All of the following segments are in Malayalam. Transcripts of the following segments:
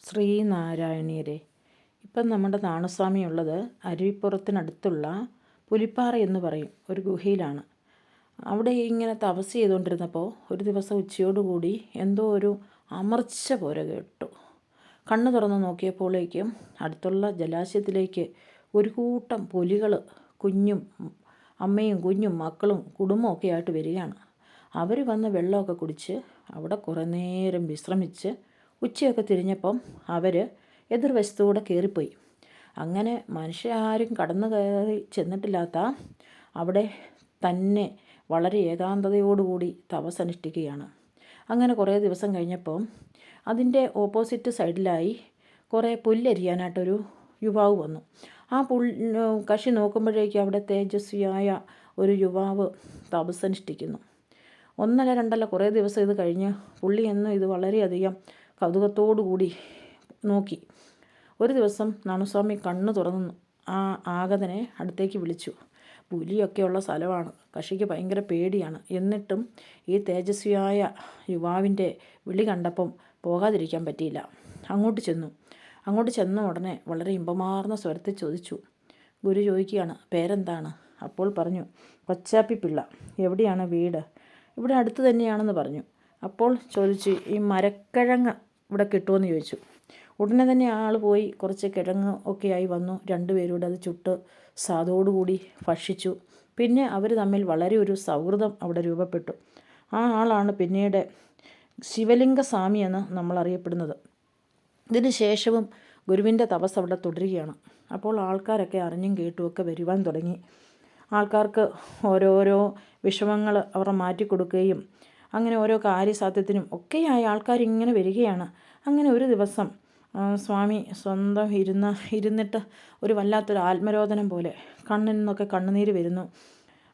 ശ്രീനാരായണീയരെ. ഇപ്പം നമ്മുടെ നാണുസ്വാമി ഉള്ളത് അരുവിപ്പുറത്തിനടുത്തുള്ള പുലിപ്പാറ എന്ന് പറയും ഒരു ഗുഹയിലാണ്. അവിടെ ഇങ്ങനെ തപസ് ചെയ്തുകൊണ്ടിരുന്നപ്പോൾ ഒരു ദിവസം ഉച്ചയോടുകൂടി എന്തോ ഒരു അമർച്ച പോലെ കേട്ടു. കണ്ണ് തുറന്ന് നോക്കിയപ്പോഴേക്കും അടുത്തുള്ള ജലാശയത്തിലേക്ക് ഒരു കൂട്ടം പുലികൾ അമ്മയും കുഞ്ഞും മക്കളും കുടുംബമൊക്കെ ആയിട്ട് വരികയാണ്. അവർ വന്ന് വെള്ളമൊക്കെ കുടിച്ച് അവിടെ കുറേ നേരം വിശ്രമിച്ച് ഉച്ചയൊക്കെ തിരിഞ്ഞപ്പം അവർ എതിർവശത്തൂടെ കയറിപ്പോയി. അങ്ങനെ മനുഷ്യരാരും കടന്നു കയറി ചെന്നിട്ടില്ലാത്ത അവിടെ തന്നെ വളരെ ഏകാന്തതയോടുകൂടി തപസ്സനുഷ്ഠിക്കുകയാണ്. അങ്ങനെ കുറേ ദിവസം കഴിഞ്ഞപ്പം അതിൻ്റെ ഓപ്പോസിറ്റ് സൈഡിലായി കുറേ പുല്ലരിയാനായിട്ടൊരു യുവാവ് വന്നു. ആ കക്ഷി നോക്കുമ്പോഴേക്കും അവിടെ തേജസ്വിയായ ഒരു യുവാവ് തപസ്സനുഷ്ഠിക്കുന്നു. ഒന്നല്ല രണ്ടല്ല കുറേ ദിവസം ഇത് കഴിഞ്ഞ് പുള്ളി എന്നും ഇത് വളരെയധികം കൗതുകത്തോടു കൂടി നോക്കി. ഒരു ദിവസം നാണുസ്വാമി കണ്ണ് തുറന്നു ആ ആഗതനെ അടുത്തേക്ക് വിളിച്ചു. പുലിയൊക്കെയുള്ള സ്ഥലമാണ്, കക്ഷിക്ക് ഭയങ്കര പേടിയാണ്. എന്നിട്ടും ഈ തേജസ്വിയായ യുവാവിൻ്റെ വിളി കണ്ടപ്പം പോകാതിരിക്കാൻ പറ്റിയില്ല. അങ്ങോട്ട് ചെന്ന ഉടനെ വളരെ ഇമ്പമാർന്ന സ്വരത്തിൽ ചോദിച്ചു. ഗുരു ചോദിക്കുകയാണ്, പേരെന്താണ്? അപ്പോൾ പറഞ്ഞു, കൊച്ചാപ്പിപ്പിള്ള. എവിടെയാണ് വീട്? ഇവിടെ അടുത്ത് തന്നെയാണെന്ന് പറഞ്ഞു. അപ്പോൾ ചോദിച്ചു, ഈ മരക്കിഴങ്ങ് ഇവിടെ കിട്ടുമെന്ന് ചോദിച്ചു. ഉടനെ തന്നെ ആൾ പോയി കുറച്ച് കിഴങ്ങ് ഒക്കെയായി വന്നു. രണ്ടുപേരും അത് ചുട്ട് സ്വാദോടുകൂടി ഭക്ഷിച്ചു. പിന്നെ അവർ തമ്മിൽ വളരെ ഒരു സൗഹൃദം അവിടെ രൂപപ്പെട്ടു. ആ ആളാണ് പിന്നീട് ശിവലിംഗസ്വാമി എന്ന് നമ്മൾ അറിയപ്പെടുന്നത്. ഇതിന് ശേഷവും ഗുരുവിൻ്റെ തപസ് അവിടെ തുടരുകയാണ്. അപ്പോൾ ആൾക്കാരൊക്കെ അറിഞ്ഞും കേട്ടുമൊക്കെ വരുവാൻ തുടങ്ങി. ആൾക്കാർക്ക് ഓരോരോ വിഷമങ്ങൾ അവർ മാറ്റിക്കൊടുക്കുകയും അങ്ങനെ ഓരോ കാര്യസാധ്യത്തിനും ഒക്കെയായ ആൾക്കാരിങ്ങനെ വരികയാണ്. അങ്ങനെ ഒരു ദിവസം സ്വാമി സ്വന്തം ഇരുന്നിട്ട് ഒരു വല്ലാത്തൊരു ആത്മരോധനം പോലെ കണ്ണിൽ നിന്നൊക്കെ കണ്ണുനീര് വരുന്നു.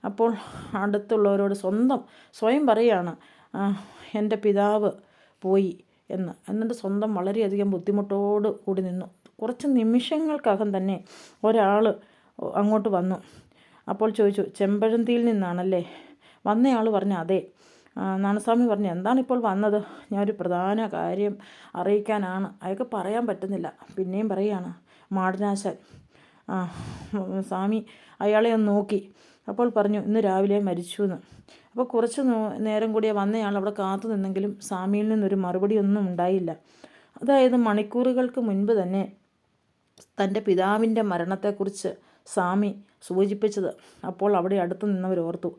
അപ്പോൾ അടുത്തുള്ളവരോട് സ്വയം പറയുകയാണ്, എൻ്റെ പിതാവ് പോയി എന്ന്. എന്നിട്ട് സ്വന്തം വളരെയധികം ബുദ്ധിമുട്ടോട് കൂടി നിന്നു. കുറച്ച് നിമിഷങ്ങൾക്കകം തന്നെ ഒരാൾ അങ്ങോട്ട് വന്നു. അപ്പോൾ ചോദിച്ചു, ചെമ്പഴന്തിയിൽ നിന്നാണല്ലേ? വന്നയാൾ പറഞ്ഞു, അതെ. നാണുസ്വാമി പറഞ്ഞു, എന്താണിപ്പോൾ വന്നത്? ഞാനൊരു പ്രധാന കാര്യം അറിയിക്കാനാണ്. അയാൾക്ക് പറയാൻ പറ്റുന്നില്ല. പിന്നെയും പറയുകയാണ്, മാടനാശാൻ. സ്വാമി അയാളെ ഒന്ന് നോക്കി. അപ്പോൾ പറഞ്ഞു, ഇന്ന് രാവിലെ മരിച്ചു എന്ന്. അപ്പോൾ കുറച്ച് നേരം കൂടിയേ വന്നയാൾ അവിടെ കാത്തു നിന്നെങ്കിലും സ്വാമിയിൽ നിന്നൊരു മറുപടി ഒന്നും ഉണ്ടായില്ല. അതായത് മണിക്കൂറുകൾക്ക് മുൻപ് തന്നെ തൻ്റെ പിതാവിൻ്റെ മരണത്തെക്കുറിച്ച് സ്വാമി സൂചിപ്പിച്ചത് അപ്പോൾ അവിടെ അടുത്ത് നിന്നവർ ഓർത്തു.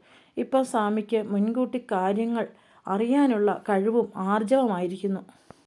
ഇപ്പം സ്വാമിക്ക് മുൻകൂട്ടി കാര്യങ്ങൾ അറിയാനുള്ള കഴിവും ആർജവമായിരിക്കുന്നു.